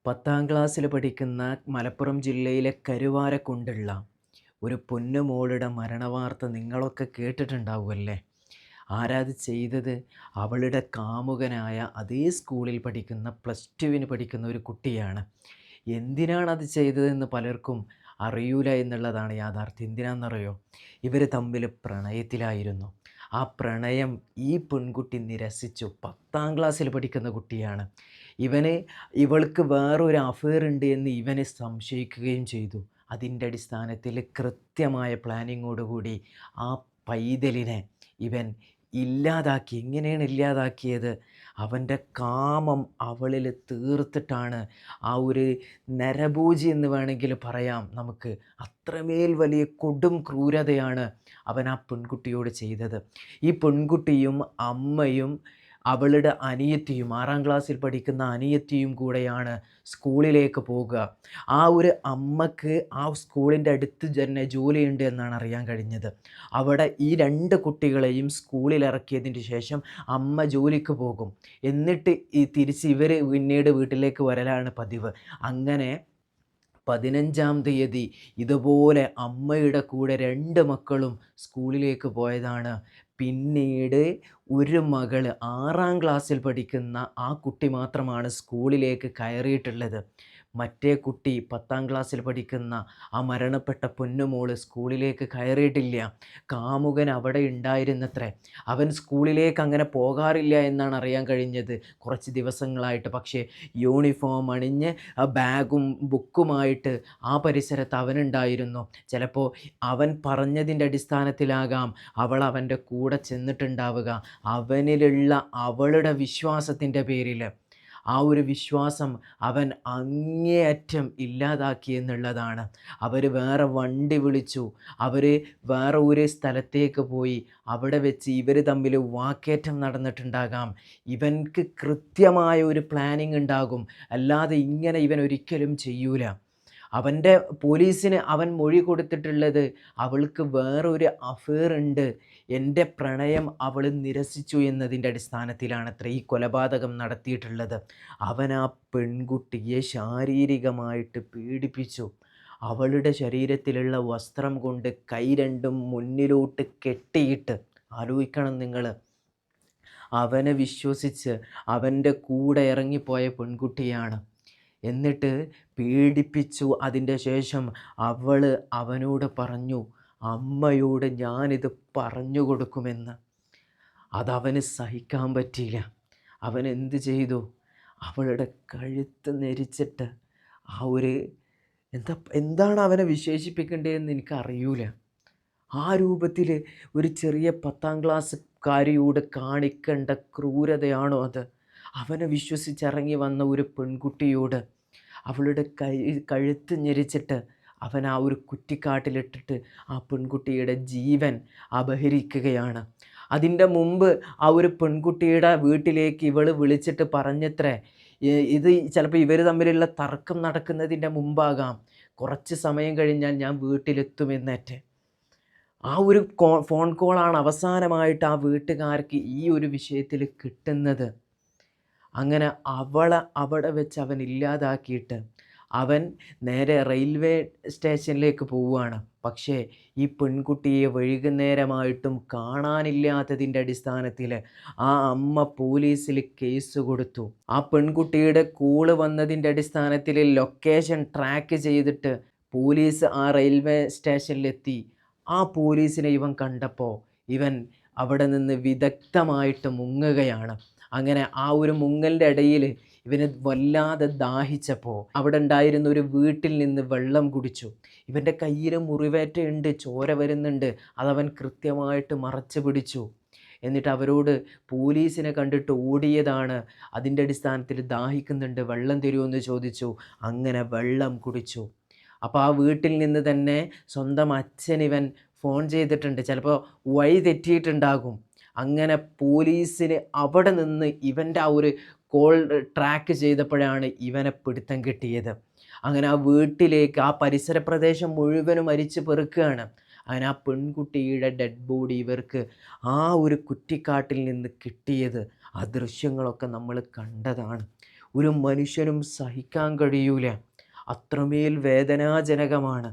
10ാം ക്ലാസ്സിൽ പഠിക്കുന്ന മലപ്പുറം ജില്ലയിലെ കരുവാരക്കുണ്ടുള്ള ഒരു പൊന്നുമോളുടെ മരണവാർത്ത നിങ്ങളൊക്കെ കേട്ടിട്ടുണ്ടാവുമല്ലേ? ആരാത് ചെയ്തത്? അവളുടെ കാമുകനായ അതേ സ്കൂളിൽ പഠിക്കുന്ന +2 പഠിക്കുന്ന ഒരു കുട്ടിയാണ്. എന്തിനാണത് ചെയ്തതെന്ന് പലർക്കും അറിയൂല എന്നുള്ളതാണ് യാഥാർത്ഥ്യം. എന്തിനാണെന്നറിയോ? ഇവർ തമ്മിൽ പ്രണയത്തിലായിരുന്നു. ആ പ്രണയം ഈ പെൺകുട്ടി നിരസിച്ചു. 10ാം ക്ലാസ്സിൽ പഠിക്കുന്ന കുട്ടിയാണ്. ഇവൾക്ക് വേറൊരു അഫെയർ ഉണ്ട് എന്ന് ഇവനെ സംശയിക്കുകയും ചെയ്തു. അതിൻ്റെ അടിസ്ഥാനത്തിൽ കൃത്യമായ പ്ലാനിങ്ങോടുകൂടി ആ പൈതലിനെ ഇവൻ ഇല്ലാതാക്കി. എങ്ങനെയാണ് ഇല്ലാതാക്കിയത്? അവൻ്റെ കാമം അവളിൽ തീർത്തിട്ടാണ്. ആ ഒരു നരഭോജി എന്ന് വേണമെങ്കിൽ പറയാം നമുക്ക്. അത്രമേൽ വലിയ കൊടും ക്രൂരതയാണ് അവൻ ആ പെൺകുട്ടിയോട് ചെയ്തത്. ഈ പെൺകുട്ടിയും അമ്മയും അവളുടെ അനിയത്തിയും 6ാം ക്ലാസ്സിൽ പഠിക്കുന്ന അനിയത്തിയും കൂടെയാണ് സ്കൂളിലേക്ക് പോകുക. ആ ഒരു അമ്മക്ക് ആ സ്കൂളിൻ്റെ അടുത്ത് തന്നെ ജോലിയുണ്ട് എന്നാണ് അറിയാൻ കഴിഞ്ഞത്. അവിടെ ഈ 2 കുട്ടികളെയും സ്കൂളിൽ ഇറക്കിയതിന് ശേഷം അമ്മ ജോലിക്ക് പോകും. എന്നിട്ട് തിരിച്ച് ഇവർ പിന്നീട് വീട്ടിലേക്ക് വരലാണ് പതിവ്. അങ്ങനെ 15ാം തീയതി ഇതുപോലെ അമ്മയുടെ കൂടെ 2 മക്കളും സ്കൂളിലേക്ക് പോയതാണ്. പിന്നീട് ഒരു മകള് 6ാം ക്ലാസ്സിൽ പഠിക്കുന്ന ആ കുട്ടി മാത്രമാണ് സ്കൂളിലേക്ക് കയറിയിട്ടുള്ളത്. മറ്റേ കുട്ടി 10ാം ക്ലാസ്സിൽ പഠിക്കുന്ന ആ മരണപ്പെട്ട പൊന്നുമോള് സ്കൂളിലേക്ക് കയറിയിട്ടില്ല. കാമുകൻ അവിടെ ഉണ്ടായിരുന്നത്രേ. അവൻ സ്കൂളിലേക്ക് അങ്ങനെ പോകാറില്ല എന്നാണ് അറിയാൻ കഴിഞ്ഞത് കുറച്ച് ദിവസങ്ങളായിട്ട്. പക്ഷേ യൂണിഫോം അണിഞ്ഞ് ആ ബാഗും ബുക്കുമായിട്ട് ആ പരിസരത്ത് അവനുണ്ടായിരുന്നു. ചിലപ്പോൾ അവൻ പറഞ്ഞതിൻ്റെ അടിസ്ഥാനത്തിലാകാം അവൾ അവൻ്റെ കൂടെ ചെന്നിട്ടുണ്ടാവുക. അവനിലുള്ള അവളുടെ വിശ്വാസത്തിൻ്റെ പേരിൽ ആ ഒരു വിശ്വാസം അവൻ അങ്ങേയറ്റം ഇല്ലാതാക്കി എന്നുള്ളതാണ്. അവർ വേറെ വണ്ടി വിളിച്ചു. അവർ വേറെ ഒരു സ്ഥലത്തേക്ക് പോയി. അവിടെ വെച്ച് ഇവർ തമ്മിൽ വാക്കേറ്റം നടന്നിട്ടുണ്ടാകാം. ഇവൻക്ക് കൃത്യമായ ഒരു പ്ലാനിങ് ഉണ്ടാകും. അല്ലാതെ ഇങ്ങനെ ഇവൻ ഒരിക്കലും ചെയ്യൂല. പോലീസിന് അവൻ മൊഴി കൊടുത്തിട്ടുള്ളത് അവൾക്ക് വേറൊരു അഫെയർ ഉണ്ട്, എൻ്റെ പ്രണയം അവൾ നിരസിച്ചു എന്നതിൻ്റെ അടിസ്ഥാനത്തിലാണത്രേ ഈ കൊലപാതകം നടത്തിയിട്ടുള്ളത്. അവൻ ആ പെൺകുട്ടിയെ ശാരീരികമായിട്ട് പീഡിപ്പിച്ചു. അവളുടെ ശരീരത്തിലുള്ള വസ്ത്രം കൊണ്ട് കൈ രണ്ടും മുന്നിലോട്ട് കെട്ടിയിട്ട്, ആലോചിക്കണം നിങ്ങൾ, അവനെ വിശ്വസിച്ച് അവൻ്റെ കൂടെ ഇറങ്ങിപ്പോയ പെൺകുട്ടിയാണ്. എന്നിട്ട് പീഡിപ്പിച്ചു. അതിൻ്റെ ശേഷം അവനോട് പറഞ്ഞു, അമ്മയോട് ഞാനിത് പറഞ്ഞു കൊടുക്കുമെന്ന്. അതവന് സഹിക്കാൻ പറ്റിയില്ല. അവൻ എന്ത് ചെയ്തു? അവളുടെ കഴുത്ത് ഞെരിച്ചിട്ട് ആ ഒരു എന്താണ് അവനെ വിശേഷിപ്പിക്കേണ്ടതെന്ന് എനിക്കറിയൂല. ആ രൂപത്തിൽ ഒരു ചെറിയ 10ാം ക്ലാസ്സുകാരിയോട് കാണിക്കേണ്ട ക്രൂരതയാണോ അത്? അവനെ വിശ്വസിച്ചിറങ്ങി വന്ന ഒരു പെൺകുട്ടിയോട് അവളുടെ കഴുത്ത് ഞെരിച്ചിട്ട് അവൻ ആ ഒരു കുറ്റിക്കാട്ടിലിട്ടിട്ട് ആ പെൺകുട്ടിയുടെ ജീവൻ അപഹരിക്കുകയാണ്. അതിൻ്റെ മുമ്പ് ആ ഒരു പെൺകുട്ടിയുടെ വീട്ടിലേക്ക് ഇവൾ വിളിച്ചിട്ട് പറഞ്ഞത്രേ, ഇത് ചിലപ്പോൾ ഇവർ തമ്മിലുള്ള തർക്കം നടക്കുന്നതിൻ്റെ മുമ്പാകാം, കുറച്ച് സമയം കഴിഞ്ഞാൽ ഞാൻ വീട്ടിലെത്തുമെന്നേറ്റ്. ആ ഒരു ഫോൺ കോളാണ് അവസാനമായിട്ട് ആ വീട്ടുകാർക്ക് ഈ ഒരു വിഷയത്തിൽ കിട്ടുന്നത്. അങ്ങനെ അവളെ അവിടെ വെച്ച് അവൻ ഇല്ലാതാക്കിയിട്ട് അവൻ നേരെ റെയിൽവേ സ്റ്റേഷനിലേക്ക് പോവുകയാണ്. പക്ഷേ ഈ പെൺകുട്ടിയെ വൈകുന്നേരമായിട്ടും കാണാനില്ലാത്തതിൻ്റെ അടിസ്ഥാനത്തിൽ ആ അമ്മ പോലീസിൽ കേസ് കൊടുത്തു. ആ പെൺകുട്ടിയുടെ കോള് വന്നതിൻ്റെ അടിസ്ഥാനത്തിൽ ലൊക്കേഷൻ ട്രാക്ക് ചെയ്തിട്ട് പോലീസ് ആ റെയിൽവേ സ്റ്റേഷനിലെത്തി. ആ പോലീസിനെ ഇവൻ കണ്ടപ്പോൾ ഇവൻ അവിടെ നിന്ന് വിദഗ്ധമായിട്ട് മുങ്ങുകയാണ്. അങ്ങനെ ആ ഒരു മുങ്ങലിൻ്റെ ഇടയിൽ ഇവന് വല്ലാതെ ദാഹിച്ചപ്പോൾ അവിടെ ഉണ്ടായിരുന്ന ഒരു വീട്ടിൽ നിന്ന് വെള്ളം കുടിച്ചു. ഇവൻ്റെ കയ്യിൽ മുറിവേറ്റയുണ്ട്, ചോര വരുന്നുണ്ട്. അതവൻ കൃത്യമായിട്ട് മറച്ചു പിടിച്ചു. എന്നിട്ട് അവരോട് പോലീസിനെ കണ്ടിട്ട് ഓടിയതാണ്. അതിൻ്റെ അടിസ്ഥാനത്തിൽ ദാഹിക്കുന്നുണ്ട്, വെള്ളം തരുമെന്ന് ചോദിച്ചു. അങ്ങനെ വെള്ളം കുടിച്ചു. അപ്പോൾ ആ വീട്ടിൽ നിന്ന് തന്നെ സ്വന്തം അച്ഛനിവൻ ഫോൺ ചെയ്തിട്ടുണ്ട്. ചിലപ്പോൾ വഴി തെറ്റിയിട്ടുണ്ടാകും. അങ്ങനെ പോലീസിന് അവിടെ നിന്ന് ഇവൻ്റെ ആ ഒരു കോൾ ട്രാക്ക് ചെയ്തപ്പോഴാണ് ഇവനെ പിടുത്തം കിട്ടിയത്. അങ്ങനെ ആ വീട്ടിലേക്ക്, ആ പരിസര പ്രദേശം മുഴുവനും അരിച്ച് പെറുക്കുകയാണ്. അങ്ങനെ ആ പെൺകുട്ടിയുടെ ഡെഡ് ബോഡി ഇവർക്ക് ആ ഒരു കുറ്റിക്കാട്ടിൽ നിന്ന് കിട്ടിയത്. ആ ദൃശ്യങ്ങളൊക്കെ നമ്മൾ കണ്ടതാണ്. ഒരു മനുഷ്യനും സഹിക്കാൻ കഴിയൂല. അത്രമേൽ വേദനാജനകമാണ്.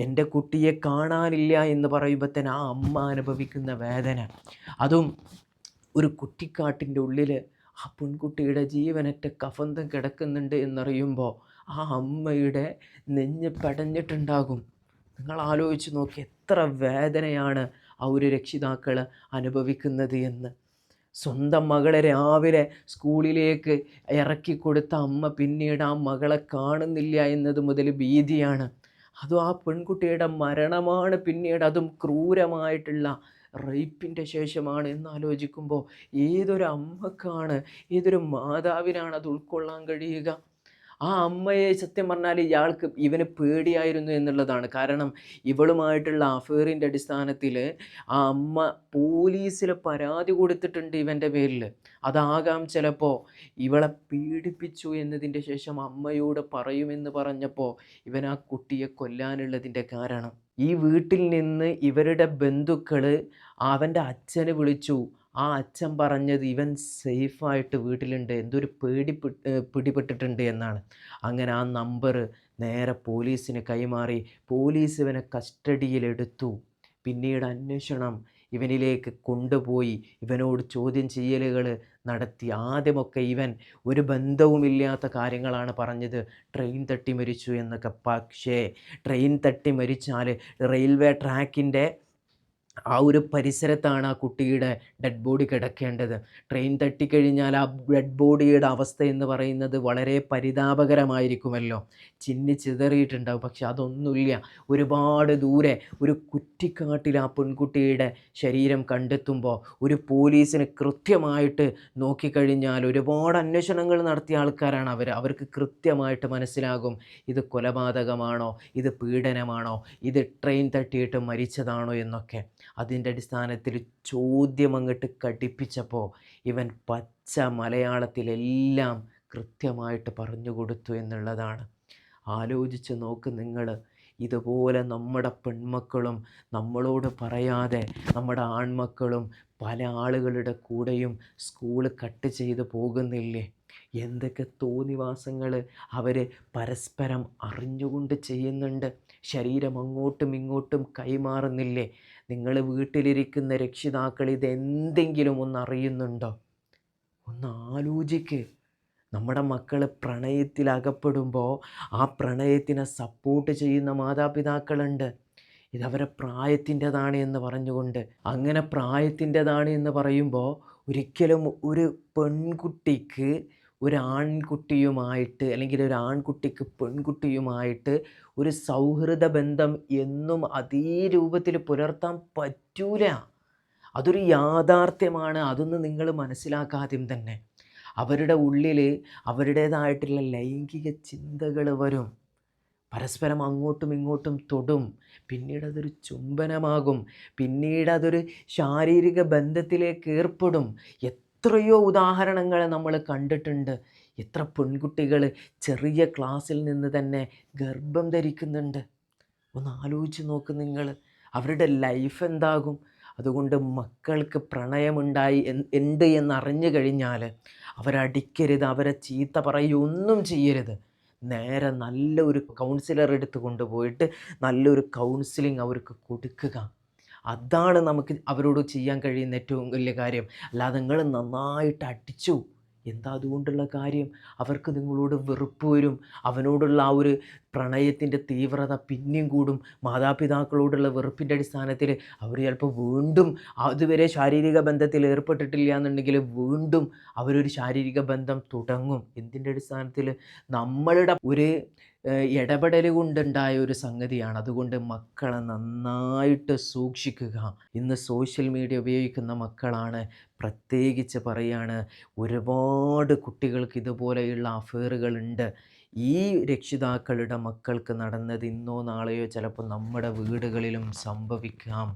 എൻ്റെ കുട്ടിയെ കാണാനില്ല എന്ന് പറയുമ്പോൾ തന്നെ ആ അമ്മ അനുഭവിക്കുന്ന വേദന, അതും ഒരു കുറ്റിക്കാട്ടിൻ്റെ ഉള്ളിൽ ആ പെൺകുട്ടിയുടെ ജീവനറ്റ കഫന്തം കിടക്കുന്നുണ്ട് എന്നറിയുമ്പോൾ ആ അമ്മയുടെ നെഞ്ഞ് പെടഞ്ഞിട്ടുണ്ടാകും. നിങ്ങൾ ആലോചിച്ച് നോക്കി, എത്ര വേദനയാണ് ആ ഒരു രക്ഷിതാക്കൾ അനുഭവിക്കുന്നത് എന്ന്. സ്വന്തം മകളെ രാവിലെ സ്കൂളിലേക്ക് ഇറക്കി കൊടുത്ത അമ്മ പിന്നീട് ആ മകളെ കാണുന്നില്ല എന്നത് മുതൽ ഭീതിയാണ്. അതും ആ പെൺകുട്ടിയുടെ മരണമാണ് പിന്നീട്, അതും ക്രൂരമായിട്ടുള്ള റേപ്പിൻ്റെ ശേഷമാണ് എന്നാലോചിക്കുമ്പോൾ ഏതൊരു അമ്മക്കാണ്, ഏതൊരു മാതാവിനാണ് അത് ഉൾക്കൊള്ളാൻ കഴിയുക? ആ അമ്മയെ സത്യം പറഞ്ഞാൽ ഇവന് പേടിയായിരുന്നു എന്നുള്ളതാണ്. കാരണം ഇവളുമായിട്ടുള്ള അഫെയറിൻ്റെ അടിസ്ഥാനത്തിൽ ആ അമ്മ പോലീസിൽ പരാതി കൊടുത്തിട്ടുണ്ട് ഇവൻ്റെ പേരിൽ. അതാകാം ചിലപ്പോൾ ഇവളെ പീഡിപ്പിച്ചു എന്നതിൻ്റെ ശേഷം അമ്മയോട് പറയുമെന്ന് പറഞ്ഞപ്പോൾ ഇവൻ ആ കുട്ടിയെ കൊല്ലാനുള്ളതിൻ്റെ കാരണം. ഈ വീട്ടിൽ നിന്ന് ഇവരുടെ ബന്ധുക്കൾ അവൻ്റെ അച്ഛനെ വിളിച്ചു. ആ അച്ഛൻ പറഞ്ഞത് ഇവൻ സേഫായിട്ട് വീട്ടിലുണ്ട്, എന്തൊരു പിടിപെട്ടിട്ടുണ്ട് എന്നാണ്. അങ്ങനെ ആ നമ്പർ നേരെ പോലീസിന് കൈമാറി. പോലീസ് ഇവനെ കസ്റ്റഡിയിലെടുത്തു. പിന്നീട് അന്വേഷണം ഇവനിലേക്ക് കൊണ്ടുപോയി ഇവനോട് ചോദ്യം ചെയ്യലുകൾ നടത്തി. ആദ്യമൊക്കെ ഇവൻ ഒരു ബന്ധവുമില്ലാത്ത കാര്യങ്ങളാണ് പറഞ്ഞത്, ട്രെയിൻ തട്ടി മരിച്ചു എന്നൊക്കെ. പക്ഷേ ട്രെയിൻ തട്ടി മരിച്ചാൽ റെയിൽവേ ട്രാക്കിൻ്റെ ആ ഒരു പരിസരത്താണ് ആ കുട്ടിയുടെ ഡെഡ് ബോഡി കിടക്കേണ്ടത്. ട്രെയിൻ തട്ടിക്കഴിഞ്ഞാൽ ആ ഡെഡ് ബോഡിയുടെ അവസ്ഥ എന്ന് പറയുന്നത് വളരെ പരിതാപകരമായിരിക്കുമല്ലോ, ചിന്നി ചിതറിയിട്ടുണ്ടാവും. പക്ഷെ അതൊന്നുമില്ല. ഒരുപാട് ദൂരെ ഒരു കുറ്റിക്കാട്ടിൽ ആ പെൺകുട്ടിയുടെ ശരീരം കണ്ടെത്തുമ്പോൾ ഒരു പോലീസിന് കൃത്യമായിട്ട് നോക്കിക്കഴിഞ്ഞാൽ, ഒരുപാട് അന്വേഷണങ്ങൾ നടത്തിയ ആൾക്കാരാണ് അവർക്ക് കൃത്യമായിട്ട് മനസ്സിലാകും ഇത് കൊലപാതകമാണോ, ഇത് പീഡനമാണോ, ഇത് ട്രെയിൻ തട്ടിയിട്ട് മരിച്ചതാണോ എന്നൊക്കെ. അതിൻ്റെ അടിസ്ഥാനത്തിൽ ചോദ്യം അങ്ങോട്ട് കടുപ്പിച്ചപ്പോൾ ഇവൻ പച്ച മലയാളത്തിലെല്ലാം കൃത്യമായിട്ട് പറഞ്ഞു കൊടുത്തു എന്നുള്ളതാണ്. ആലോചിച്ച് നോക്ക് നിങ്ങൾ. ഇതുപോലെ നമ്മുടെ പെൺമക്കളും നമ്മളോട് പറയാതെ നമ്മുടെ ആൺമക്കളും പല ആളുകളുടെ കൂടെയും സ്കൂൾ കട്ട് ചെയ്ത് പോകുന്നില്ലേ? എന്തൊക്കെ തോന്നിവാസങ്ങൾ അവർ പരസ്പരം അറിഞ്ഞുകൊണ്ട് ചെയ്യുന്നുണ്ട്. ശരീരം അങ്ങോട്ടും ഇങ്ങോട്ടും കൈമാറുന്നില്ലേ? നിങ്ങൾ വീട്ടിലിരിക്കുന്ന രക്ഷിതാക്കൾ ഇതെന്തെങ്കിലും ഒന്ന് അറിയുന്നുണ്ടോ? ഒന്ന് ആലോചിക്ക്. നമ്മുടെ മക്കൾ പ്രണയത്തിലകപ്പെടുമ്പോൾ ആ പ്രണയത്തിനെ സപ്പോർട്ട് ചെയ്യുന്ന മാതാപിതാക്കളുണ്ട്. ഇതവരെ പ്രായത്തിൻ്റെതാണ് എന്ന് പറഞ്ഞുകൊണ്ട്. അങ്ങനെ പ്രായത്തിൻ്റെതാണ് എന്ന് പറയുമ്പോൾ ഒരിക്കലും ഒരു പെൺകുട്ടിക്ക് ഒരു ആൺകുട്ടിയുമായിട്ട്, അല്ലെങ്കിൽ ഒരു ആൺകുട്ടിക്ക് പെൺകുട്ടിയുമായിട്ട് ഒരു സൗഹൃദ ബന്ധം എന്നും അതേ രൂപത്തിൽ പുലർത്താൻ പറ്റൂല. അതൊരു യാഥാർത്ഥ്യമാണ്. അതൊന്ന് നിങ്ങൾ മനസ്സിലാക്കാദ്യം തന്നെ. അവരുടെ ഉള്ളിൽ അവരുടേതായിട്ടുള്ള ലൈംഗിക ചിന്തകൾ വരും. പരസ്പരം അങ്ങോട്ടും ഇങ്ങോട്ടും തൊടും. പിന്നീട് അതൊരു ചുംബനമാകും. പിന്നീട് അതൊരു ശാരീരിക ബന്ധത്തിലേക്ക് ഏർപ്പെടും. എത്രയോ ഉദാഹരണങ്ങൾ നമ്മൾ കണ്ടിട്ടുണ്ട്. എത്ര പെൺകുട്ടികൾ ചെറിയ ക്ലാസ്സിൽ നിന്ന് തന്നെ ഗർഭം ധരിക്കുന്നുണ്ട്. ഒന്ന് ആലോചിച്ച് നോക്ക് നിങ്ങൾ. അവരുടെ ലൈഫ് എന്താകും? അതുകൊണ്ട് മക്കൾക്ക് പ്രണയമുണ്ടായി ഉണ്ട് എന്നറിഞ്ഞു കഴിഞ്ഞാൽ അവരടിക്കരുത്, അവരെ ചീത്ത പറയുകയൊന്നും ചെയ്യരുത്. നേരെ നല്ലൊരു കൗൺസിലർ എടുത്ത് കൊണ്ടുപോയിട്ട് നല്ലൊരു കൗൺസിലിംഗ് അവർക്ക് കൊടുക്കുക. അതാണ് നമുക്ക് അവരോട് ചെയ്യാൻ കഴിയുന്ന ഏറ്റവും വലിയ കാര്യം. അല്ലാതെ നിങ്ങൾ നന്നായിട്ട് അടിച്ചു, എന്താ അതുകൊണ്ടുള്ള കാര്യം? അവർക്ക് നിങ്ങളോട് വെറുപ്പ് വരും. അവനോടുള്ള ആ ഒരു പ്രണയത്തിൻ്റെ തീവ്രത പിന്നെയും കൂടും. മാതാപിതാക്കളോടുള്ള വെറുപ്പിൻ്റെ അടിസ്ഥാനത്തിൽ അവർ ചിലപ്പോൾ വീണ്ടും അതുവരെ ശാരീരിക ബന്ധത്തിൽ ഏർപ്പെട്ടിട്ടില്ല എന്നുണ്ടെങ്കിൽ വീണ്ടും അവരൊരു ശാരീരിക ബന്ധം തുടങ്ങും. എന്തിൻ്റെ അടിസ്ഥാനത്തിൽ? നമ്മളുടെ ഒരു ഇടപെടൽ കൊണ്ടുണ്ടായ ഒരു സംഗതിയാണ്. അതുകൊണ്ട് മക്കളെ നന്നായിട്ട് സൂക്ഷിക്കുക. ഇന്ന് സോഷ്യൽ മീഡിയ ഉപയോഗിക്കുന്ന മക്കളാണ്, പ്രത്യേകിച്ച് പറയാണ്, ഒരുപാട് കുട്ടികൾക്ക് ഇതുപോലെയുള്ള അഫെയറുകളുണ്ട്. ഈ രക്ഷിതാക്കളുടെ മക്കൾക്ക് നടന്നത് ഇന്നോ നാളെയോ ചിലപ്പോൾ നമ്മുടെ വീടുകളിലും സംഭവിക്കാം.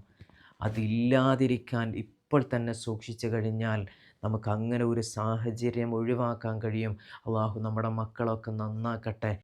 അതില്ലാതിരിക്കാൻ ഇപ്പോൾ തന്നെ സൂക്ഷിച്ചു കഴിഞ്ഞാൽ നമുക്ക് അങ്ങനെ ഒരു സാഹചര്യം ഒഴിവാക്കാൻ കഴിയും. അള്ളാഹു നമ്മുടെ മക്കളൊക്കെ നന്നാക്കട്ടെ.